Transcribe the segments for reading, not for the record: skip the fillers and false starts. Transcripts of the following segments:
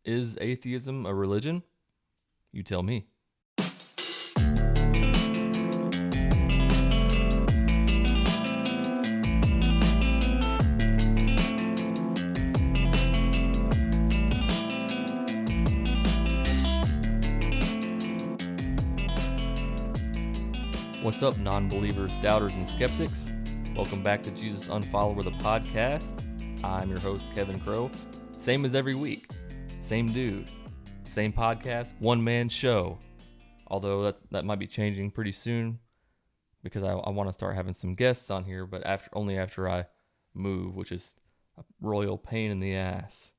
Is atheism a religion? You tell me. What's up, non-believers, doubters, and skeptics? Welcome back to Jesus Unfollower, the podcast. I'm your host, Kevin Crow. Same as every week. Same dude. Same podcast. One-man show. Although that might be changing pretty soon because I want to start having some guests on here, but only after I move, which is a royal pain in the ass.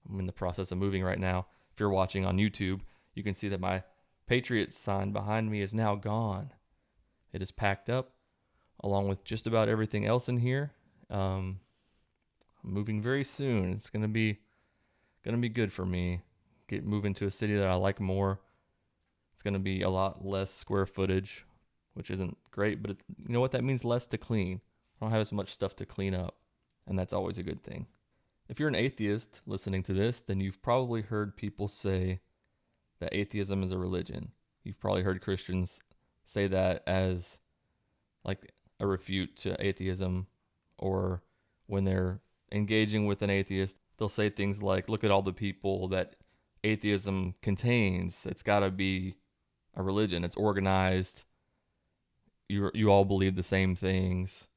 I'm in the process of moving right now. If you're watching on YouTube, you can see that my Patriots sign behind me is now gone. It is packed up, along with just about everything else in here. I'm moving very soon. It's gonna be good for me. Moving to a city that I like more. It's gonna be a lot less square footage, which isn't great, but you know what that means? Less to clean. I don't have as much stuff to clean up, and that's always a good thing. If you're an atheist listening to this, then you've probably heard people say that atheism is a religion. You've probably heard Christians say that as like a refute to atheism, or when they're engaging with an atheist, they'll say things like, look at all the people that atheism contains. It's got to be a religion. It's organized. You all believe the same things.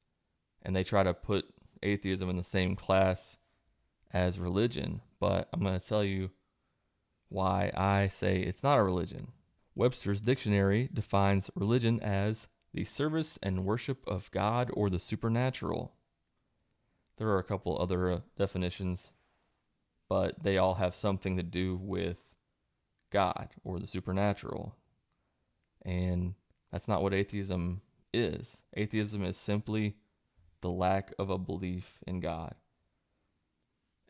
And they try to put atheism in the same class as religion. But I'm going to tell you why I say it's not a religion. Webster's dictionary defines religion as the service and worship of God or the supernatural. There are a couple other definitions, but they all have something to do with God or the supernatural. And that's not what atheism is. Atheism is simply the lack of a belief in God.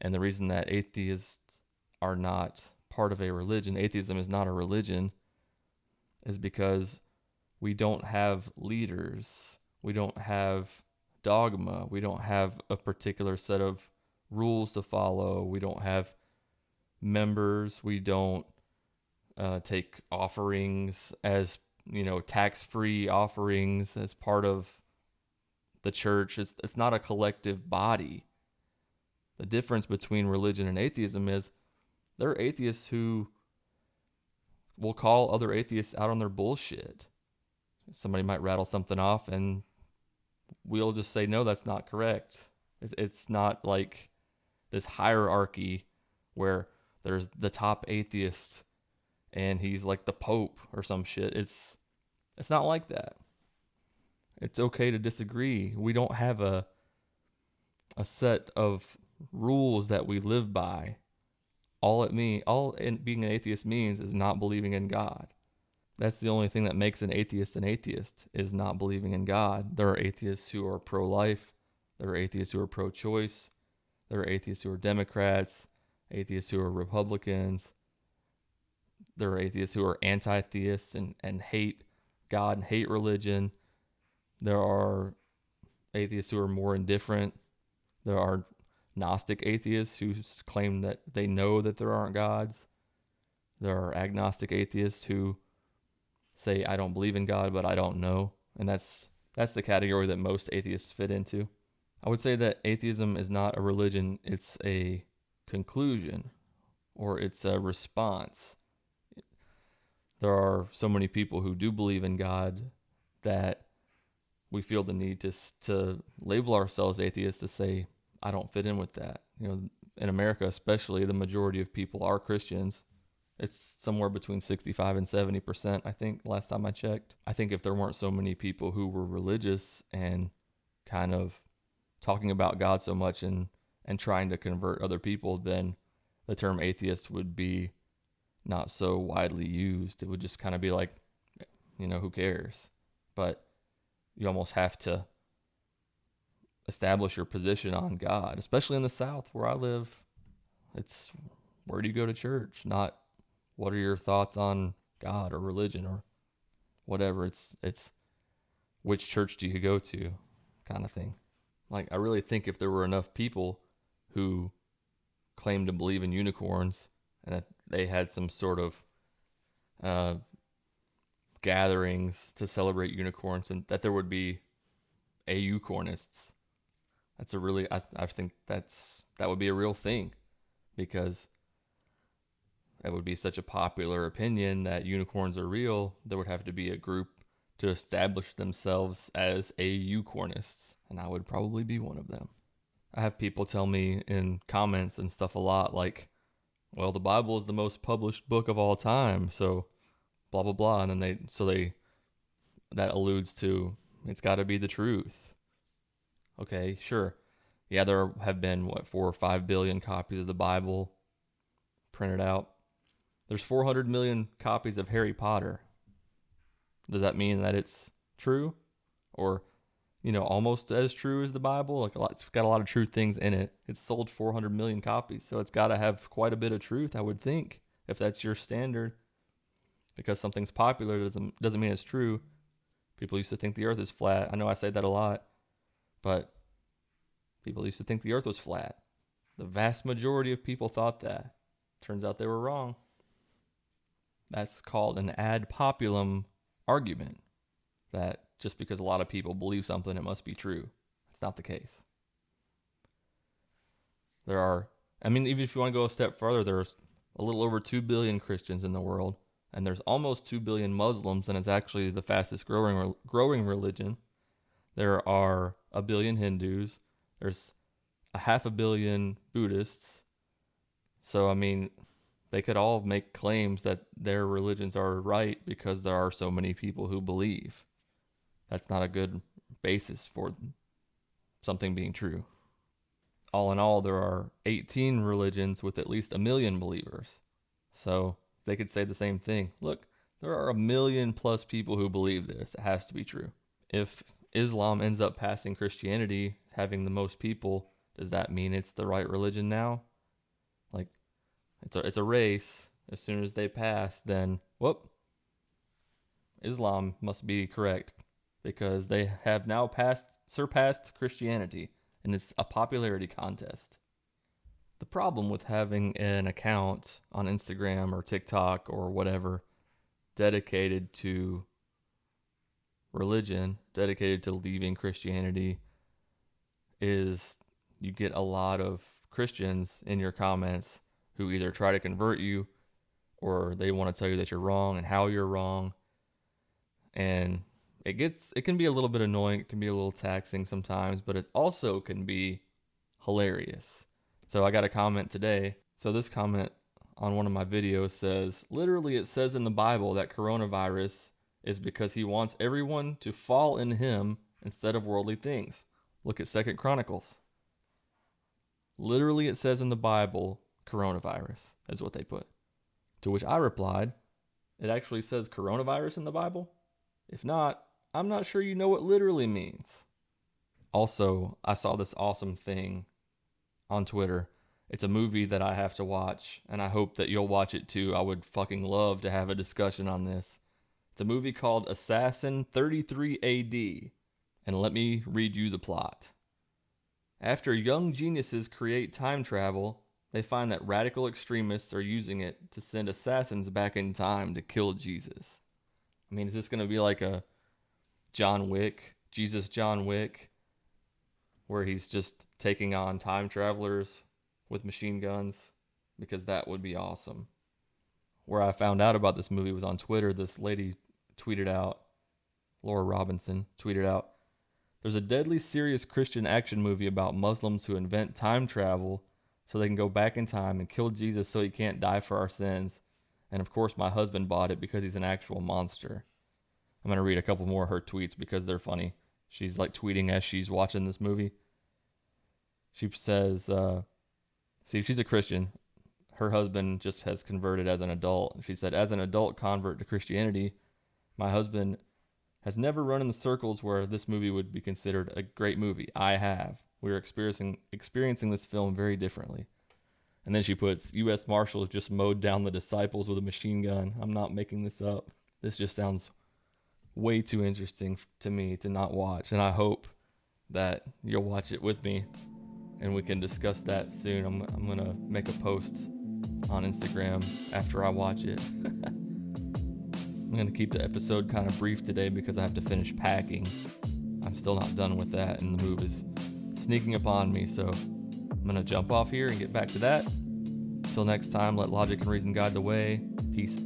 And the reason that atheists are not part of a religion, atheism is not a religion, is because we don't have leaders. We don't have dogma. We don't have a particular set of rules to follow. We don't have members. We don't take offerings as, tax-free offerings as part of the church. It's not a collective body. The difference between religion and atheism is there are atheists who will call other atheists out on their bullshit. Somebody might rattle something off and we'll just say, no, that's not correct. It's not like this hierarchy where there's the top atheist and he's like the Pope or some shit. It's not like that. It's okay to disagree. We don't have a set of rules that we live by. All being an atheist means is not believing in God. That's the only thing that makes an atheist, is not believing in God. There are atheists who are pro-life. There are atheists who are pro-choice. There are atheists who are Democrats, atheists who are Republicans. There are atheists who are anti-theists and hate God and hate religion. There are atheists who are more indifferent. There are Gnostic atheists who claim that they know that there aren't gods. There are agnostic atheists who say, I don't believe in God, but I don't know. And that's the category that most atheists fit into. I would say that atheism is not a religion. It's a conclusion, or it's a response. There are so many people who do believe in God that we feel the need to label ourselves atheists, to say, I don't fit in with that. In America especially, the majority of people are Christians. It's somewhere between 65 and 70%, I think, last time I checked. I think if there weren't so many people who were religious and kind of talking about God so much and trying to convert other people, then the term atheist would be not so widely used. It would just kind of be like, who cares? But you almost have to establish your position on God, especially in the South where I live. It's where do you go to church, not what are your thoughts on God or religion or whatever. It's which church do you go to kind of thing. Like, I really think if there were enough people who claim to believe in unicorns and that they had some sort of gatherings to celebrate unicorns, and that there would be AUcornists. That's a really, I think that would be a real thing, because that would be such a popular opinion that unicorns are real. There would have to be a group to establish themselves as AUcornists, and I would probably be one of them. I have people tell me in comments and stuff a lot, like, well, the Bible is the most published book of all time, so blah blah blah, and then they that alludes to it's got to be the truth. Okay, sure. Yeah, there have been 4 or 5 billion copies of the Bible printed out. There's 400 million copies of Harry Potter. Does that mean that it's true, or almost as true as the Bible? Like, it's got a lot of true things in it. It's sold 400 million copies, so it's got to have quite a bit of truth, I would think, if that's your standard. Because something's popular doesn't mean it's true. People used to think the earth is flat. I know I say that a lot, but people used to think the earth was flat. The vast majority of people thought that. Turns out they were wrong. That's called an ad populum argument, that just because a lot of people believe something, it must be true. That's not the case. Even if you want to go a step further, there's a little over 2 billion Christians in the world, and there's almost 2 billion Muslims, and it's actually the fastest growing religion. There are 1 billion Hindus. There's 500 million Buddhists. So, they could all make claims that their religions are right because there are so many people who believe. That's not a good basis for something being true. All in all, there are 18 religions with at least 1 million believers. So they could say the same thing. Look, there are 1 million plus people who believe this. It has to be true. If Islam ends up passing Christianity, having the most people, does that mean it's the right religion now? Like, it's a race. As soon as they pass, then Islam must be correct, because they have now surpassed Christianity, and it's a popularity contest. The problem with having an account on Instagram or TikTok or whatever dedicated to religion, dedicated to leaving Christianity, is you get a lot of Christians in your comments who either try to convert you, or they want to tell you that you're wrong and how you're wrong. And it can be a little bit annoying. It can be a little taxing sometimes, but it also can be hilarious. So I got a comment today. So this comment on one of my videos says, literally it says in the Bible that coronavirus is because he wants everyone to fall in him instead of worldly things. Look at 2 Chronicles. Literally it says in the Bible, coronavirus is what they put. To which I replied, it actually says coronavirus in the Bible? If not, I'm not sure you know what literally means. Also, I saw this awesome thing on Twitter. It's a movie that I have to watch, and I hope that you'll watch it too. I would fucking love to have a discussion on this. It's a movie called Assassin 33 AD, and let me read you the plot. After young geniuses create time travel, they find that radical extremists are using it to send assassins back in time to kill Jesus. Is this going to be like a John Wick, Jesus John Wick, where he's just taking on time travelers with machine guns? Because that would be awesome. Where I found out about this movie was on Twitter. This lady tweeted out, Laura Robinson tweeted out, there's a deadly serious Christian action movie about Muslims who invent time travel so they can go back in time and kill Jesus so he can't die for our sins. And of course, my husband bought it because he's an actual monster. I'm going to read a couple more of her tweets because they're funny. She's like tweeting as she's watching this movie. She says, she's a Christian. Her husband just has converted as an adult. She said, as an adult convert to Christianity, my husband has never run in the circles where this movie would be considered a great movie. I have. We're experiencing this film very differently. And then she puts, U.S. Marshals just mowed down the disciples with a machine gun. I'm not making this up. This just sounds way too interesting to me to not watch. And I hope that you'll watch it with me and we can discuss that soon. I'm going to make a post on Instagram after I watch it. I'm going to keep the episode kind of brief today because I have to finish packing. I'm still not done with that, and the move is sneaking upon me, so I'm going to jump off here and get back to that. Until next time, let logic and reason guide the way. Peace